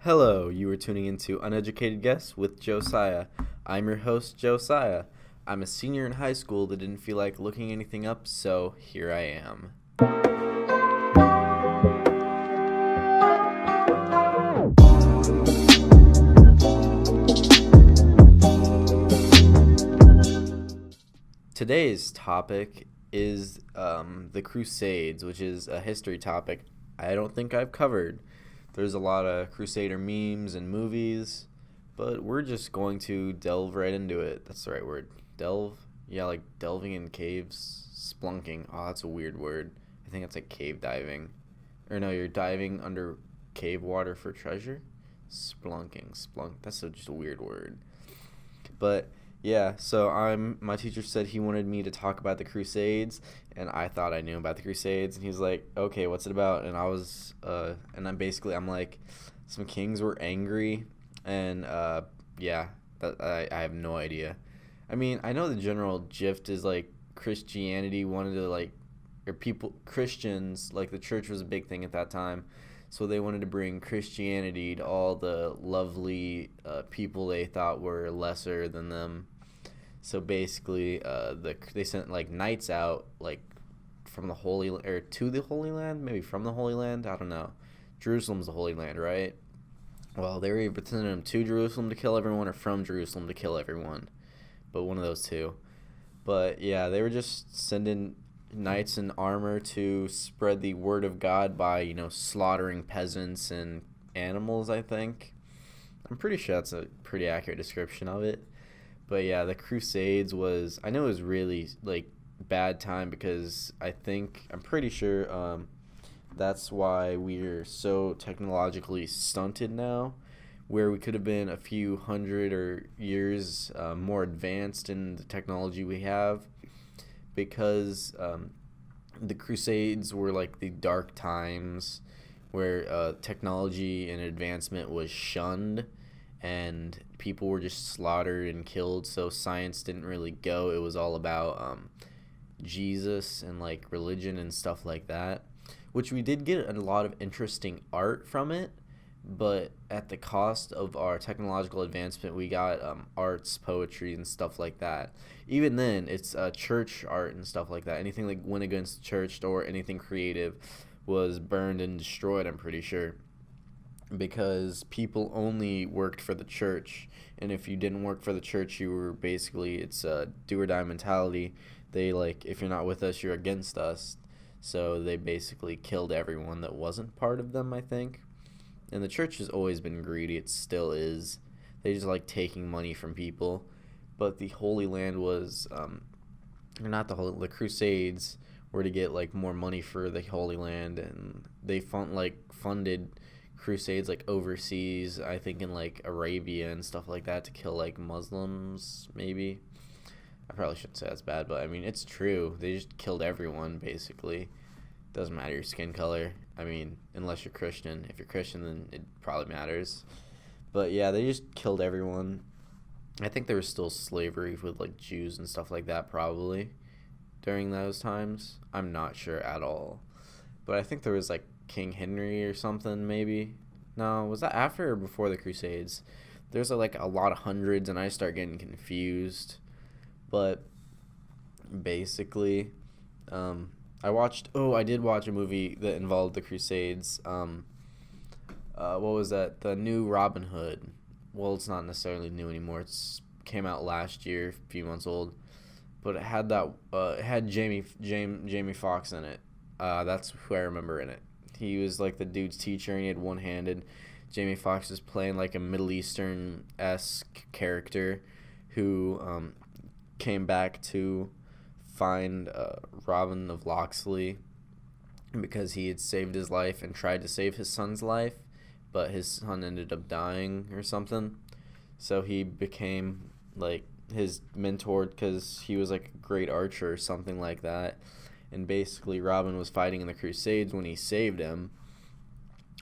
Hello, you are tuning into Uneducated Guests with Josiah. I'm your host, Josiah. I'm a senior in high school that didn't feel like looking anything up, so here I am. Today's topic is the Crusades, which is a history topic I don't think I've covered. There's a lot of Crusader memes and movies, but we're just going to delve right into it. That's the right word. Delve? Yeah, like delving in caves. Splunking. Oh, that's a weird word. I think it's like cave diving. Or no, you're diving under cave water for treasure? Splunking. Splunk. That's just a weird word. But yeah, so my teacher said he wanted me to talk about the Crusades, and I thought I knew about the Crusades, and he's like, "Okay, what's it about?" And I'm like, some kings were angry, and yeah, that I have no idea. I mean, I know the general gist is like Christianity wanted to Christians, like the church was a big thing at that time. So they wanted to bring Christianity to all the lovely people they thought were lesser than them. So basically, they sent like knights out, like from the to the Holy Land, maybe from the Holy Land. I don't know. Jerusalem's the Holy Land, right? Well, they were either sending them to Jerusalem to kill everyone or from Jerusalem to kill everyone, but one of those two. But yeah, they were just sending knights in armor to spread the word of God by, slaughtering peasants and animals, I think. I'm pretty sure that's a pretty accurate description of it. But yeah, the Crusades I know it was really, like, bad time because I'm pretty sure that's why we're so technologically stunted now, where we could have been a few hundred or years more advanced in the technology we have, because the Crusades were like the dark times where technology and advancement was shunned and people were just slaughtered and killed, so science didn't really go. It was all about Jesus and like religion and stuff like that, which we did get a lot of interesting art from it, but at the cost of our technological advancement, we got arts, poetry, and stuff like that. Even then, it's church art and stuff like that. Anything that went against the church or anything creative was burned and destroyed, I'm pretty sure, because people only worked for the church. And if you didn't work for the church, you were basically, it's a do or die mentality. They, like, if you're not with us, you're against us. So they basically killed everyone that wasn't part of them, I think. And the church has always been greedy. It still is. They just like taking money from people. But the Holy Land was, the Crusades were to get like more money for the Holy Land, and they funded Crusades like overseas. I think in like Arabia and stuff like that to kill like Muslims. Maybe I probably shouldn't say that's bad, but I mean it's true. They just killed everyone basically. Doesn't matter your skin color. I mean, unless you're Christian. If you're Christian, then it probably matters. But yeah, they just killed everyone. I think there was still slavery with like Jews and stuff like that probably during those times. I'm not sure at all. But I think there was like King Henry or something maybe. No, was that after or before the Crusades? There's like a lot of hundreds and I start getting confused. But basically, I did watch a movie that involved the Crusades. What was that? The new Robin Hood. Well, it's not necessarily new anymore. It's came out last year, a few months old. But it had Jamie Foxx in it. That's who I remember in it. He was like the dude's teacher, and he had one-handed. Jamie Foxx is playing like a Middle Eastern-esque character who came back to find Robin of Locksley because he had saved his life and tried to save his son's life, but his son ended up dying or something. So he became like his mentor because he was like a great archer or something like that. And basically Robin was fighting in the Crusades when he saved him.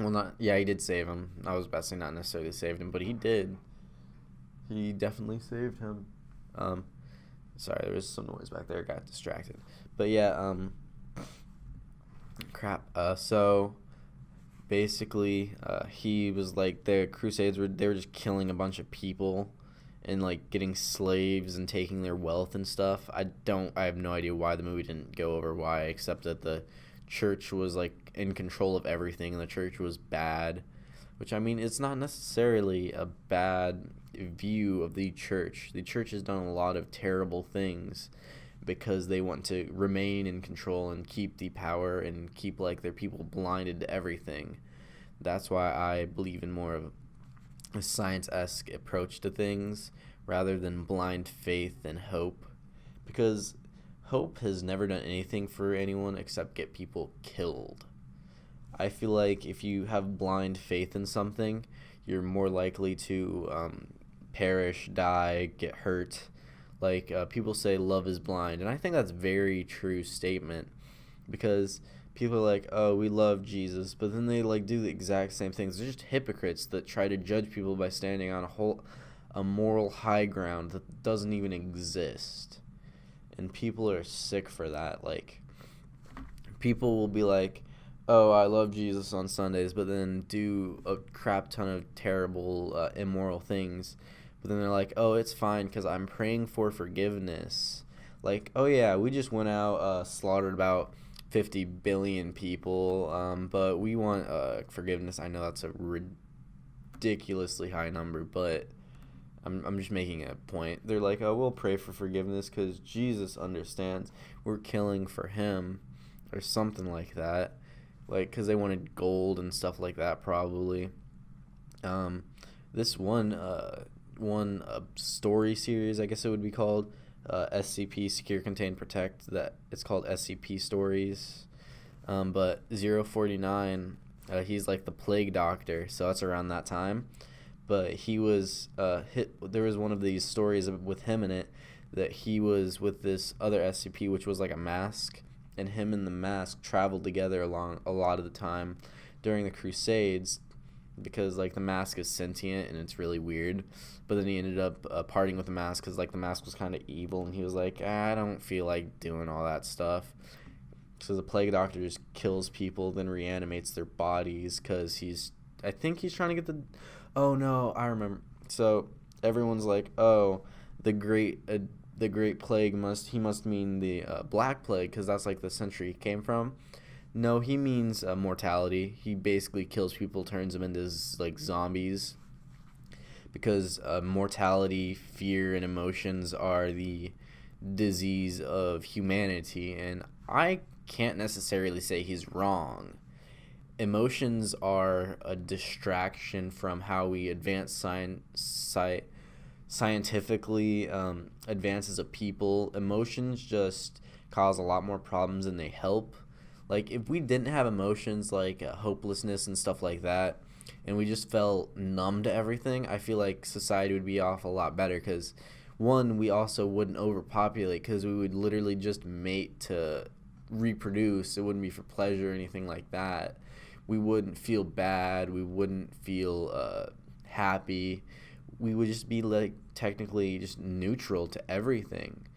Well, he did save him. I was about to say not necessarily saved him, but he did. He definitely saved him. Sorry, there was some noise back there. Got distracted. But yeah, crap. So basically, he was like, the Crusades they were just killing a bunch of people and like getting slaves and taking their wealth and stuff. I have no idea why the movie didn't go over why, except that the church was like in control of everything and the church was bad, which, I mean, it's not necessarily a bad view of the church. The church has done a lot of terrible things because they want to remain in control and keep the power and keep like their people blinded to everything. That's why I believe in more of a science-esque approach to things rather than blind faith and hope, because hope has never done anything for anyone except get people killed. I feel like if you have blind faith in something, you're more likely to perish, die, get hurt. Like, people say love is blind, and I think that's a very true statement, because people are like, oh, we love Jesus, but then they like do the exact same things. They're just hypocrites that try to judge people by standing on a moral high ground that doesn't even exist. And people are sick for that. Like, people will be like, oh, I love Jesus on Sundays, but then do a crap ton of terrible, immoral things. But then they're like, oh, it's fine because I'm praying for forgiveness. Like, oh yeah, we just went out, slaughtered about 50 billion people, but we want forgiveness. I know that's a ridiculously high number, but I'm just making a point. They're like, oh, we'll pray for forgiveness because Jesus understands. We're killing for him or something like that. Like, because they wanted gold and stuff like that, probably. This one story series, I guess it would be called, SCP, Secure, Contain, Protect. That it's called SCP Stories. But 049, he's like the plague doctor, so that's around that time. But he was there was one of these stories with him in it that he was with this other SCP, which was like a mask, and him and the mask traveled together along a lot of the time during the Crusades, because like the mask is sentient and it's really weird. But then he ended up parting with the mask because like the mask was kind of evil, and he was like, I don't feel like doing all that stuff. So the plague doctor just kills people, then reanimates their bodies because I think he's trying to get oh no, I remember. So everyone's like, oh, the great plague must mean the black plague because that's like the century he came from. No, he means mortality. He basically kills people, turns them into like zombies, because mortality, fear, and emotions are the disease of humanity. And I can't necessarily say he's wrong. Emotions are a distraction from how we advance scientifically, advance as a people. Emotions just cause a lot more problems than they help. Like, if we didn't have emotions like hopelessness and stuff like that, and we just felt numb to everything, I feel like society would be off a lot better, because, one, we also wouldn't overpopulate, because we would literally just mate to reproduce. It wouldn't be for pleasure or anything like that. We wouldn't feel bad. We wouldn't feel happy. We would just be, like, technically just neutral to everything.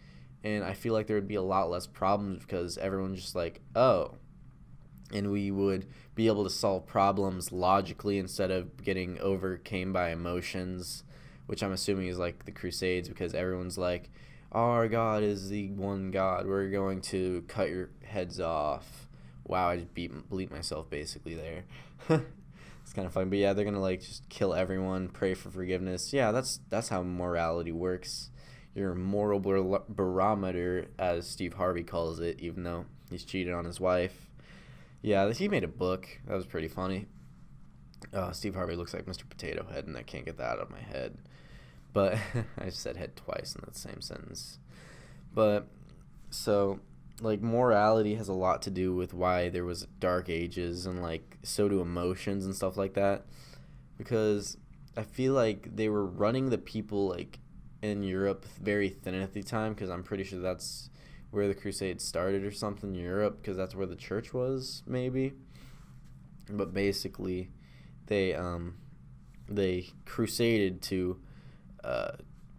And I feel like there would be a lot less problems because everyone's just like, oh. And we would be able to solve problems logically instead of getting overcame by emotions, which I'm assuming is like the Crusades, because everyone's like, our God is the one God. We're going to cut your heads off. Wow, I just bleeped myself basically there. It's kind of fun. But yeah, they're going to like just kill everyone, pray for forgiveness. Yeah, that's how morality works. Your moral barometer, as Steve Harvey calls it, even though he's cheated on his wife. Yeah, he made a book. That was pretty funny. Steve Harvey looks like Mr. Potato Head, and I can't get that out of my head. But I just said head twice in that same sentence. But, so, like, morality has a lot to do with why there was dark ages, and, like, so do emotions and stuff like that. Because I feel like they were running the people, like, in Europe very thin at the time, because I'm pretty sure that's where the Crusades started or something in Europe, because that's where the church was, maybe. But basically, they crusaded to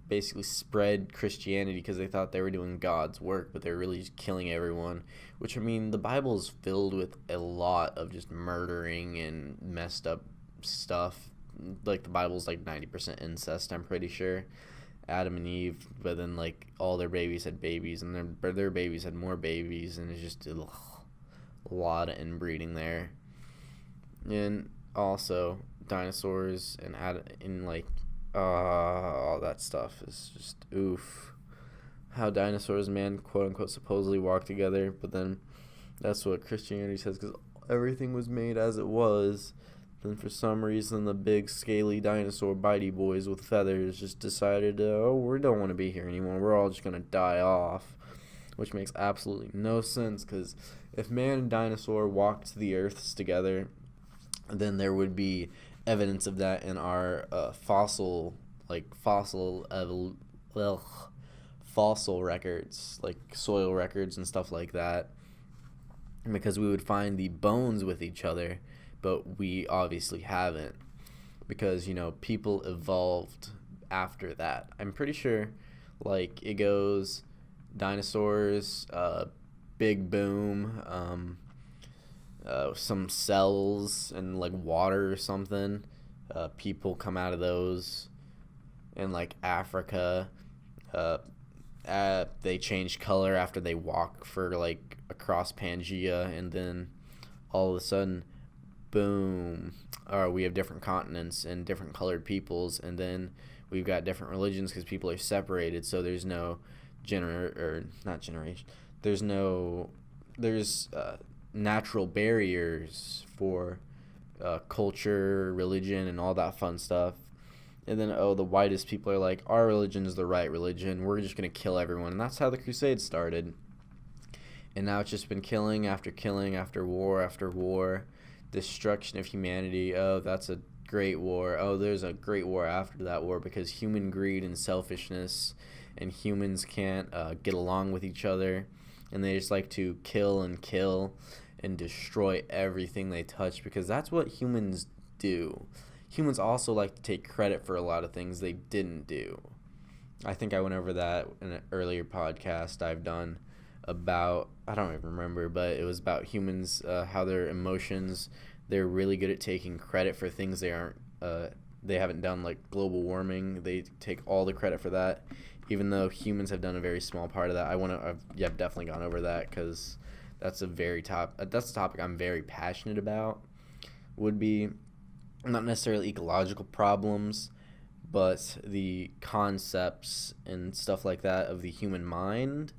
basically spread Christianity because they thought they were doing God's work, but they're really just killing everyone. Which, I mean, the Bible is filled with a lot of just murdering and messed up stuff. Like, the Bible's like 90% incest, I'm pretty sure. Adam and Eve, but then like all their babies had babies, and their babies had more babies, and it's just a lot of inbreeding there. And also dinosaurs and like all that stuff is just oof. How dinosaurs, man, quote unquote, supposedly walk together, but then that's what Christianity says, because everything was made as it was. Then for some reason the big scaly dinosaur bitey boys with feathers just decided, we don't want to be here anymore. We're all just going to die off, which makes absolutely no sense, because if man and dinosaur walked the earths together, then there would be evidence of that in our fossil records, like soil records and stuff like that, because we would find the bones with each other. But we obviously haven't, because, people evolved after that. I'm pretty sure, like, it goes dinosaurs, big boom, some cells and, like, water or something. People come out of those. And, like, Africa, they change color after they walk for, like, across Pangea, and then all of a sudden, boom, we have different continents and different colored peoples, and then we've got different religions because people are separated, so there's no there's natural barriers for culture, religion, and all that fun stuff. And then the whitest people are like, our religion is the right religion, we're just gonna kill everyone. And that's how the Crusades started, and now it's just been killing after killing after war, destruction of humanity. That's a great war. There's a great war after that war, because human greed and selfishness, and humans can't get along with each other, and they just like to kill and destroy everything they touch, because that's what humans do. Humans also like to take credit for a lot of things they didn't do. I think I went over that in an earlier podcast I've done about, I don't even remember, but it was about humans, how their emotions, they're really good at taking credit for things they haven't done, like global warming. They take all the credit for that, even though humans have done a very small part of that. I've definitely gone over that, because that's a topic I'm very passionate about. Would be not necessarily ecological problems, but the concepts and stuff like that of the human mind.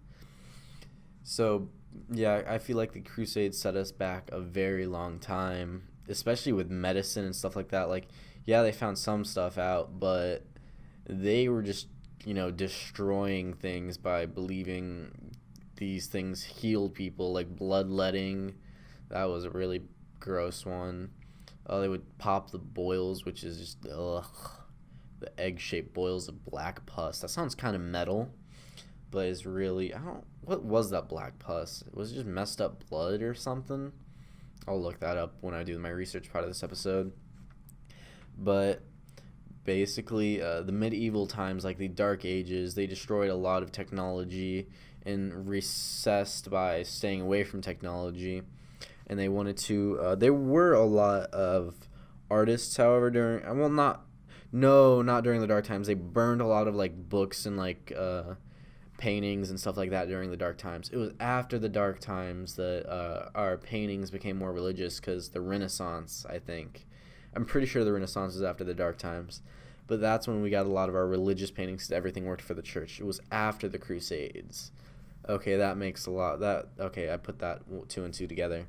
So, yeah, I feel like the Crusades set us back a very long time, especially with medicine and stuff like that. Like, yeah, they found some stuff out, but they were just, destroying things by believing these things healed people, like bloodletting. That was a really gross one. They would pop the boils, which is just, the egg-shaped boils of black pus. That sounds kind of metal, but it's really, what was that black pus? Was it just messed up blood or something? I'll look that up when I do my research part of this episode. But basically, the medieval times, like the Dark Ages, they destroyed a lot of technology and recessed by staying away from technology. And they wanted to, there were a lot of artists, however, not during the Dark Times. They burned a lot of, like, books and, like, paintings and stuff like that during the Dark Times. It was after the Dark Times that our paintings became more religious, because the Renaissance, I think. I'm pretty sure the Renaissance is after the Dark Times. But that's when we got a lot of our religious paintings, because everything worked for the church. It was after the Crusades. Okay, that makes a lot. I put that 2 and 2 together.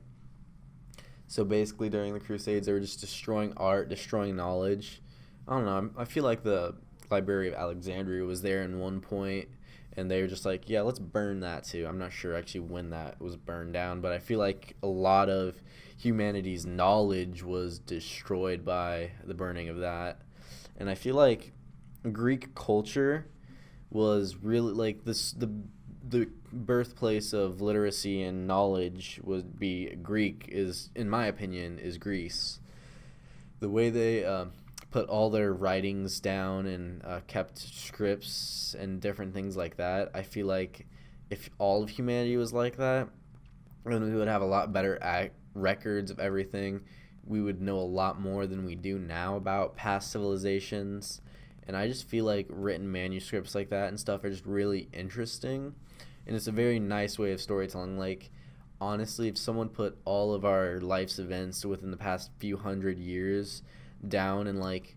So basically, during the Crusades, they were just destroying art, destroying knowledge. I don't know. I feel like the Library of Alexandria was there in one point, and they were just like, yeah, let's burn that too. I'm not sure actually when that was burned down, but I feel like a lot of humanity's knowledge was destroyed by the burning of that. And I feel like Greek culture was really, like, the birthplace of literacy and knowledge would be Greek, is, in my opinion, is Greece. The way they put all their writings down and kept scripts and different things like that. I feel like if all of humanity was like that, then we would have a lot better records of everything. We would know a lot more than we do now about past civilizations. And I just feel like written manuscripts like that and stuff are just really interesting. And it's a very nice way of storytelling. Like, honestly, if someone put all of our life's events within the past few hundred years down in like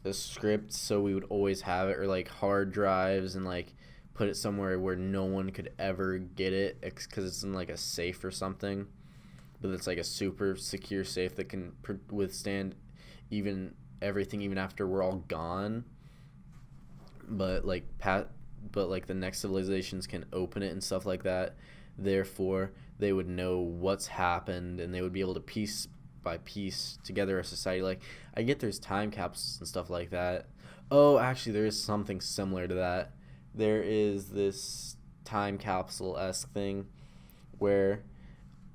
a script, so we would always have it, or like hard drives, and like put it somewhere where no one could ever get it because it's in like a safe or something, but it's like a super secure safe that can withstand even everything, even after we're all gone. But like the next civilizations can open it and stuff like that. Therefore, they would know what's happened, and they would be able to piece by piece together a society. Like, I get there's time capsules and stuff like that. Oh, actually, there is something similar to that. There is this time capsule-esque thing where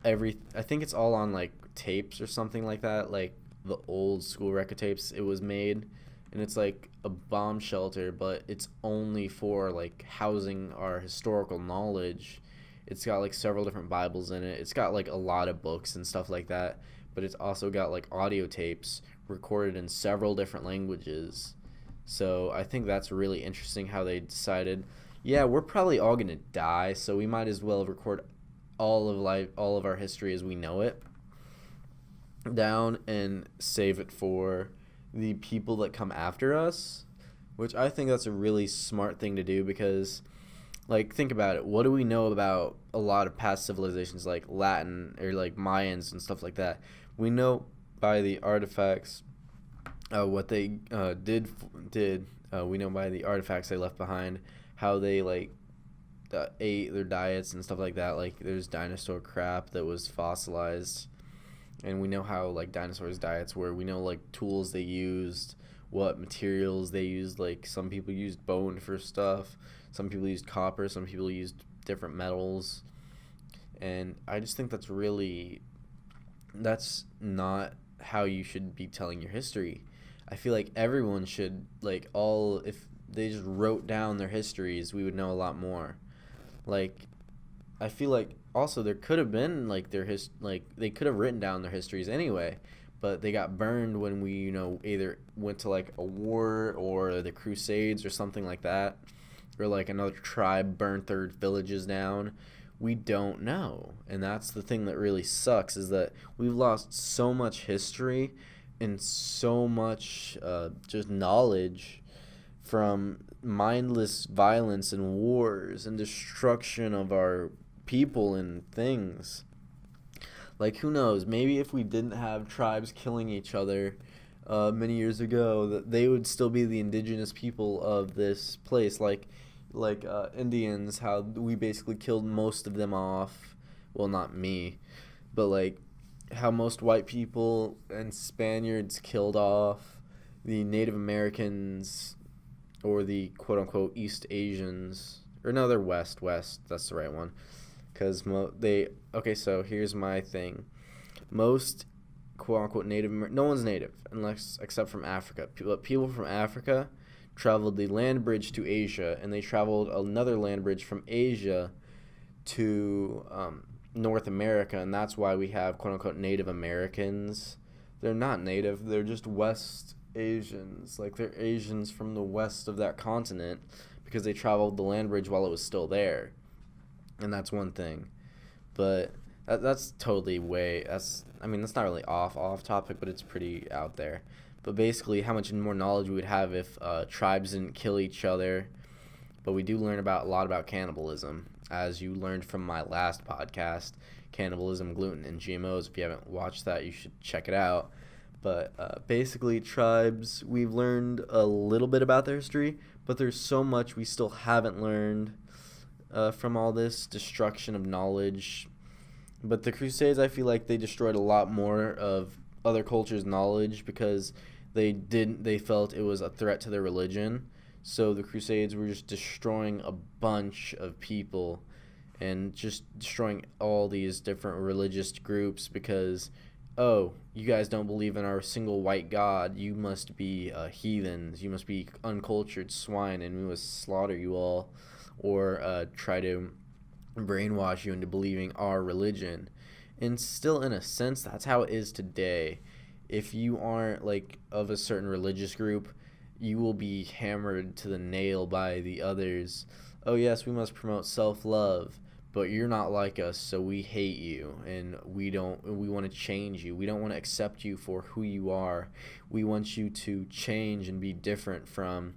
I think it's all on like tapes or something like that, like the old school record tapes. It was made, and it's like a bomb shelter, but it's only for like housing our historical knowledge. It's got like several different Bibles in it. It's got like a lot of books and stuff like that, but it's also got like audio tapes recorded in several different languages. So I think that's really interesting how they decided, yeah, we're probably all going to die, so we might as well record all of our history as we know it down and save it for the people that come after us, which I think that's a really smart thing to do because, like, think about it. What do we know about a lot of past civilizations like Latin or like Mayans and stuff like that? We know by the artifacts what they did. We know by the artifacts they left behind how they like ate their diets and stuff like that. Like, there's dinosaur crap that was fossilized, and we know how like dinosaurs' diets were. We know like tools they used, what materials they used. Like, some people used bone for stuff, some people used copper, some people used different metals. And I just think that's not how you should be telling your history. I feel like everyone should, like, if they just wrote down their histories, we would know a lot more. Like, I feel like also there could have been like they could have written down their histories anyway, but they got burned when we, either went to like a war or the Crusades or something like that, or like another tribe burned their villages down. We don't know. And that's the thing that really sucks, is that we've lost so much history and so much just knowledge from mindless violence and wars and destruction of our people and things. Like, who knows? Maybe if we didn't have tribes killing each other many years ago, that they would still be the indigenous people of this place. Like Indians, how we basically killed most of them off. Well, not me, but like how most white people and Spaniards killed off the Native Americans, or the quote-unquote East Asians. Or no, they're West. That's the right one. Because so here's my thing. Most quote-unquote no one's native, except from Africa. People from Africa traveled the land bridge to Asia, and they traveled another land bridge from Asia to North America, and that's why we have quote-unquote Native Americans. They're not native, they're just West Asians. Like, they're Asians from the west of that continent because they traveled the land bridge while it was still there. And that's one thing. But that's totally that's not really off topic, but it's pretty out there. But basically, how much more knowledge we would have if tribes didn't kill each other. But we do learn a lot about cannibalism, as you learned from my last podcast, Cannibalism, Gluten, and GMOs. If you haven't watched that, you should check it out. But basically, tribes, we've learned a little bit about their history, but there's so much we still haven't learned from all this destruction of knowledge. But the Crusades, I feel like they destroyed a lot more of other cultures' knowledge because they felt it was a threat to their religion. So the Crusades were just destroying a bunch of people and just destroying all these different religious groups because oh, you guys don't believe in our single white God, you must be heathens, you must be uncultured swine, and we must slaughter you all, or try to brainwash you into believing our religion. And still, in a sense, that's how it is today. If you aren't like of a certain religious group, you will be hammered to the nail by the others. Oh yes, we must promote self-love, but you're not like us, so we hate you, and we want to change you. We don't want to accept you for who you are. We want you to change and be different from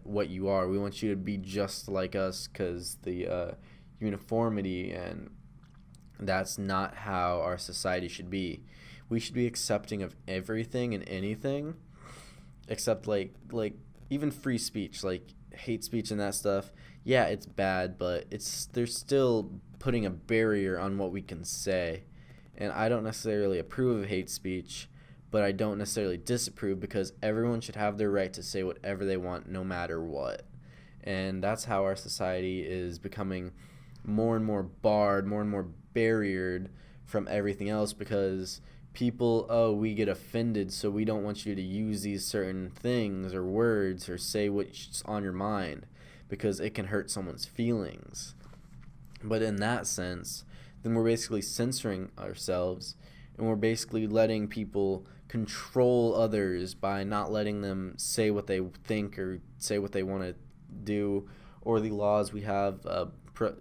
what you are. We want you to be just like us, because the uniformity, and that's not how our society should be. We should be accepting of everything and anything, except like even free speech, like hate speech and that stuff. Yeah, it's bad, but they're still putting a barrier on what we can say. And I don't necessarily approve of hate speech, but I don't necessarily disapprove, because everyone should have their right to say whatever they want no matter what. And that's how our society is becoming more and more barred, more and more barriered from everything else, because people, oh, we get offended, so we don't want you to use these certain things or words or say what's on your mind, because it can hurt someone's feelings. But in that sense, then we're basically censoring ourselves, and we're basically letting people control others by not letting them say what they think or say what they want to do, or the laws we have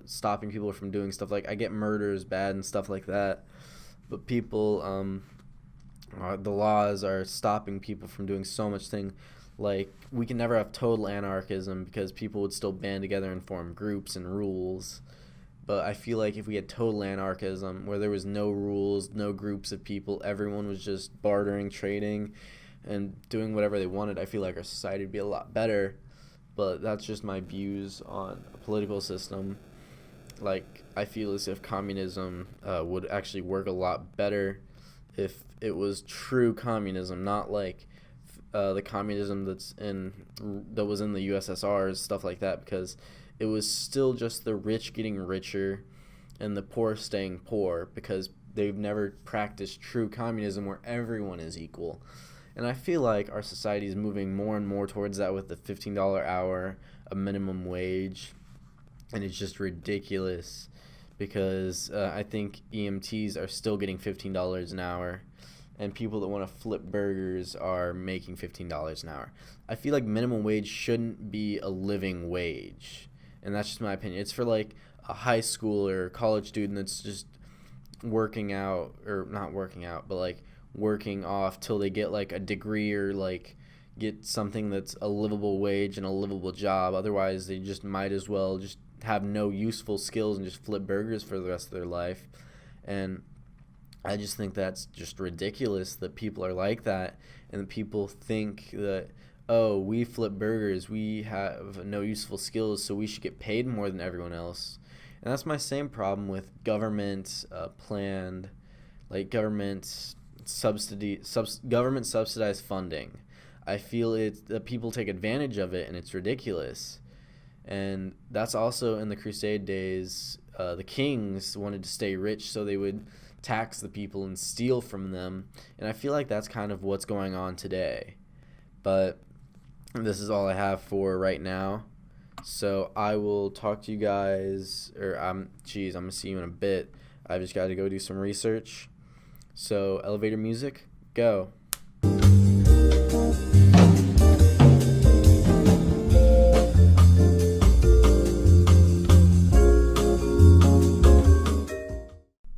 stopping people from doing stuff. Like, I get murder is bad and stuff like that, but people, the laws are stopping people from doing so much thing. Like, we can never have total anarchism, because people would still band together and form groups and rules. But I feel like if we had total anarchism, where there was no rules, no groups of people, everyone was just bartering, trading, and doing whatever they wanted, I feel like our society would be a lot better. But that's just my views on a political system. Like, I feel as if communism would actually work a lot better if it was true communism, not like the communism that was in the USSR and stuff like that, because it was still just the rich getting richer and the poor staying poor, because they've never practiced true communism where everyone is equal. And I feel like our society is moving more and more towards that, with the $15 hour, a minimum wage, and it's just ridiculous, because I think EMTs are still getting $15 an hour, and people that want to flip burgers are making $15 an hour. I feel like minimum wage shouldn't be a living wage, and that's just my opinion. It's for like a high school or college student that's just working out, or not working out, but like working off till they get like a degree, or like get something that's a livable wage and a livable job. Otherwise, they just might as well just have no useful skills and just flip burgers for the rest of their life. And I just think that's just ridiculous that people are like that, and that people think that, oh, we flip burgers, we have no useful skills, so we should get paid more than everyone else. And that's my same problem with government planned, like government subsidized funding. I feel that people take advantage of it, and it's ridiculous. And that's also in the Crusade days. The kings wanted to stay rich, so they would tax the people and steal from them. And I feel like that's kind of what's going on today. But this is all I have for right now. So I will talk to you guys, or I'm going to see you in a bit. I've just got to go do some research. So elevator music, go.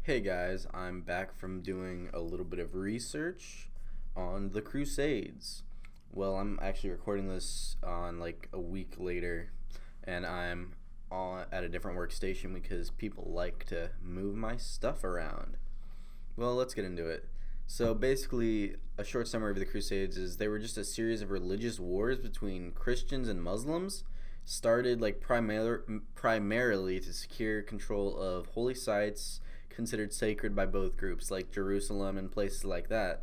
Hey guys, I'm back from doing a little bit of research on the Crusades. Well, I'm actually recording this on like a week later, and I'm at a different workstation because people like to move my stuff around. Well, let's get into it. So basically, a short summary of the Crusades is they were just a series of religious wars between Christians and Muslims, started like primarily to secure control of holy sites considered sacred by both groups, like Jerusalem and places like that.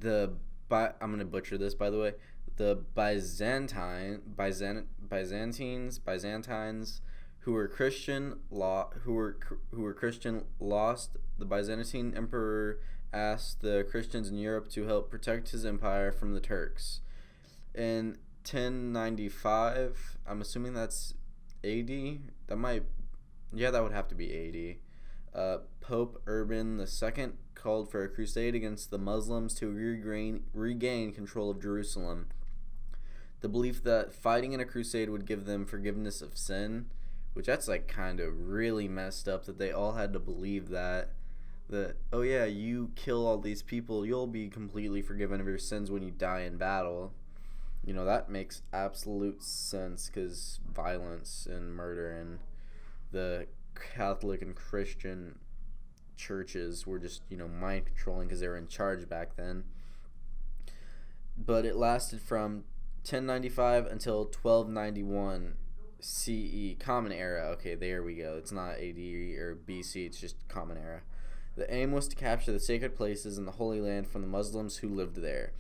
I'm going to butcher this, by the way. The Byzantines, who were Christian lost. The Byzantine emperor asked the Christians in Europe to help protect his empire from the Turks. In 1095, I'm assuming that's AD. That would have to be AD. Pope Urban II called for a crusade against the Muslims to regain control of Jerusalem. The belief that fighting in a crusade would give them forgiveness of sin, which that's like kind of really messed up that they all had to believe that oh yeah, you kill all these people, you'll be completely forgiven of your sins when you die in battle. That makes absolute sense, because violence and murder and the Catholic and Christian churches were just, mind controlling because they were in charge back then. But it lasted from 1095 until 1291 CE, Common Era. Okay, there we go. It's not AD or BC, it's just Common Era. The aim was to capture the sacred places in the Holy Land from the Muslims who lived there.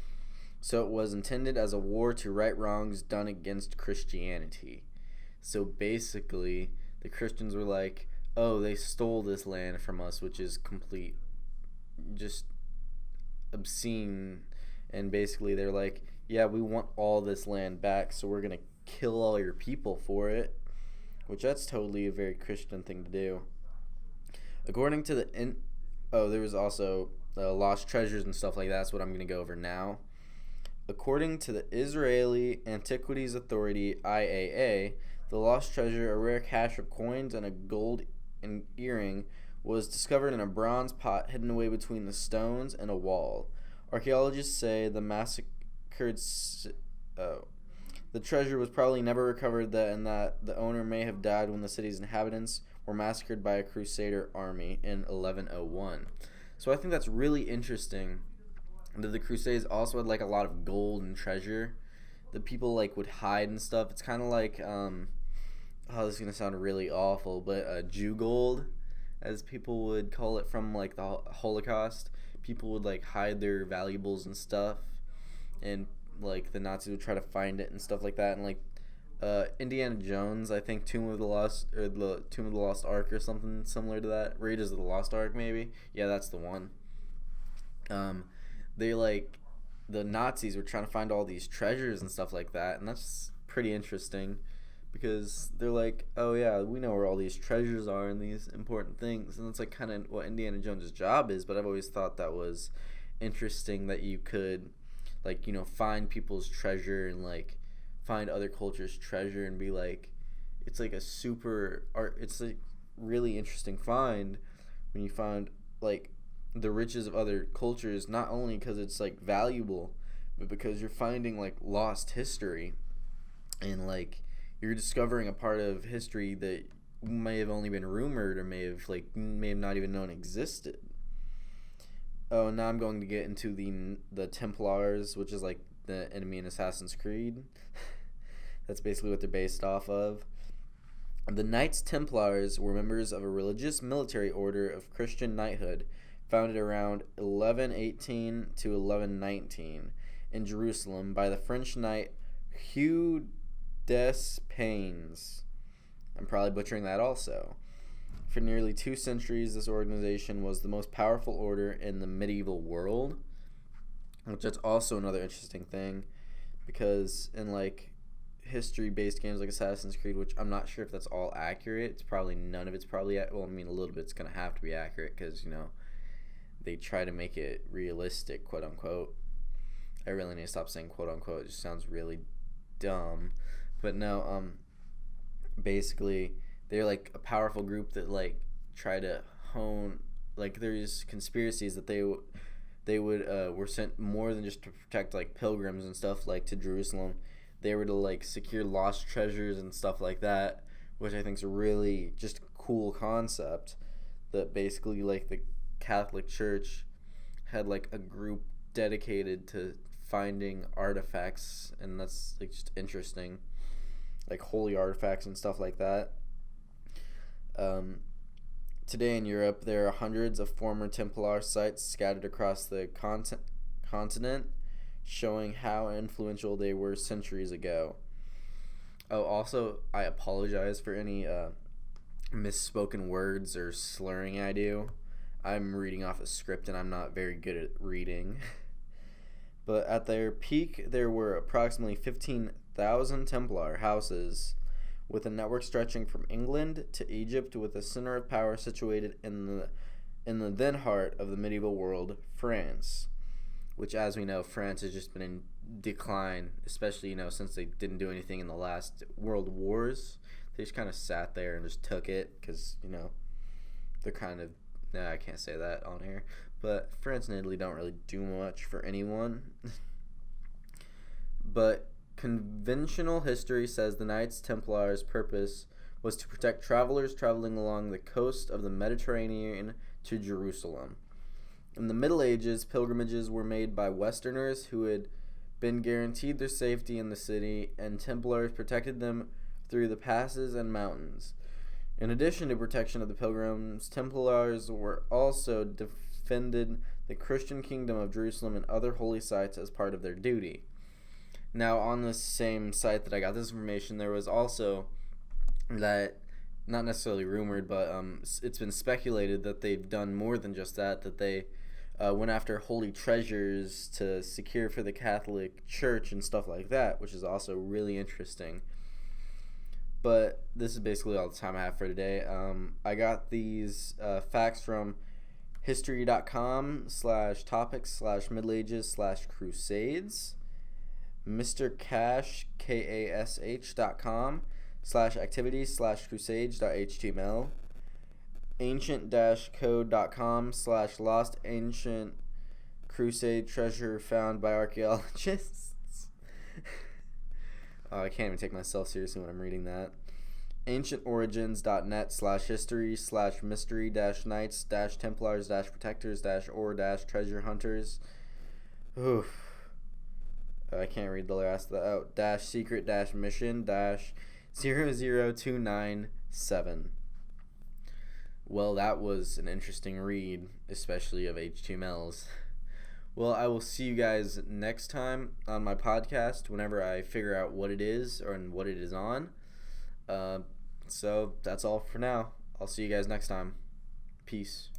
So it was intended as a war to right wrongs done against Christianity. So basically, the Christians were like, oh, they stole this land from us, which is complete, just obscene. And basically they're like, yeah, we want all this land back, so we're going to kill all your people for it. Which that's totally a very Christian thing to do. According to there was also lost treasures and stuff like that. That's what I'm going to go over now. According to the Israeli Antiquities Authority, IAA, the lost treasure, a rare cache of coins and a gold earring, was discovered in a bronze pot hidden away between the stones and a wall. Archaeologists say the treasure was probably never recovered, and that the owner may have died when the city's inhabitants were massacred by a Crusader army in 1101. So I think that's really interesting that the Crusades also had like a lot of gold and treasure that people like would hide and stuff. It's kind of like this is gonna sound really awful, but Jew gold, as people would call it, from like the Holocaust. People would like hide their valuables and stuff, and like the Nazis would try to find it and stuff like that. And like Indiana Jones, I think Tomb of the Lost Ark or something similar to that. Raiders of the Lost Ark, maybe. Yeah, that's the one. The Nazis were trying to find all these treasures and stuff like that, and that's pretty interesting, because they're like, oh yeah, we know where all these treasures are and these important things, and it's like kind of what Indiana Jones' job is. But I've always thought that was interesting, that you could like, find people's treasure and like find other cultures' treasure and be like, it's like a super art, it's like really interesting find when you find like the riches of other cultures, not only because it's like valuable, but because you're finding like lost history, and like you're discovering a part of history that may have only been rumored, or may have not even known existed. Oh, now I'm going to get into the Templars, which is like the enemy in Assassin's Creed. That's basically what they're based off of. The Knights Templars were members of a religious military order of Christian knighthood founded around 1118 to 1119 in Jerusalem by the French knight Hugh Despains. I'm probably butchering that also. For nearly 2 centuries, this organization was the most powerful order in the medieval world, which that's also another interesting thing, because in like history-based games like Assassin's Creed, which I'm not sure if that's all accurate, it's probably none of it's probably, well, I mean, a little bit's gonna have to be accurate, because they try to make it realistic, quote unquote. I really need to stop saying quote unquote, it just sounds really dumb. But no, basically they're like a powerful group that like try to hone, like there's conspiracies that they were sent more than just to protect like pilgrims and stuff like to Jerusalem. They were to like secure lost treasures and stuff like that, which I think is a really just cool concept, that basically like the Catholic Church had like a group dedicated to finding artifacts, and that's like just interesting, like holy artifacts and stuff like that. Today in Europe, there are hundreds of former Templar sites scattered across the continent, showing how influential they were centuries ago. Oh, also, I apologize for any misspoken words or slurring I do. I'm reading off a script and I'm not very good at reading. But at their peak, there were approximately 15,000 Templar houses, with a network stretching from England to Egypt, with a center of power situated in the then heart of the medieval world, France. Which, as we know, France has just been in decline, especially since they didn't do anything in the last world wars. They just kind of sat there and just took it because they're kind of I can't say that on air. But France and Italy don't really do much for anyone. But conventional history says the Knights Templars' purpose was to protect travelers traveling along the coast of the Mediterranean to Jerusalem. In the Middle Ages, pilgrimages were made by Westerners who had been guaranteed their safety in the city, and Templars protected them through the passes and mountains. In addition to protection of the pilgrims, Templars were also defended the Christian kingdom of Jerusalem and other holy sites as part of their duty. Now, on the same site that I got this information, there was also that, not necessarily rumored, but it's been speculated that they've done more than just that they went after holy treasures to secure for the Catholic Church and stuff like that, which is also really interesting. But this is basically all the time I have for today. I got these facts from history.com/topics/middle-ages/crusades, Mr. Cash, KASH.com/activities/crusades.html, ancient-code.com/lost ancient crusade treasure found by archaeologists. I can't even take myself seriously when I'm reading that. ancientorigins.net/history/mystery-knights-templars-protectors-or-treasure hunters. I can't read the rest of that. -secret-mission-00297. Well, that was an interesting read, especially of HTMLs. Well, I will see you guys next time on my podcast whenever I figure out what it is or what it is on. So that's all for now. I'll see you guys next time. Peace.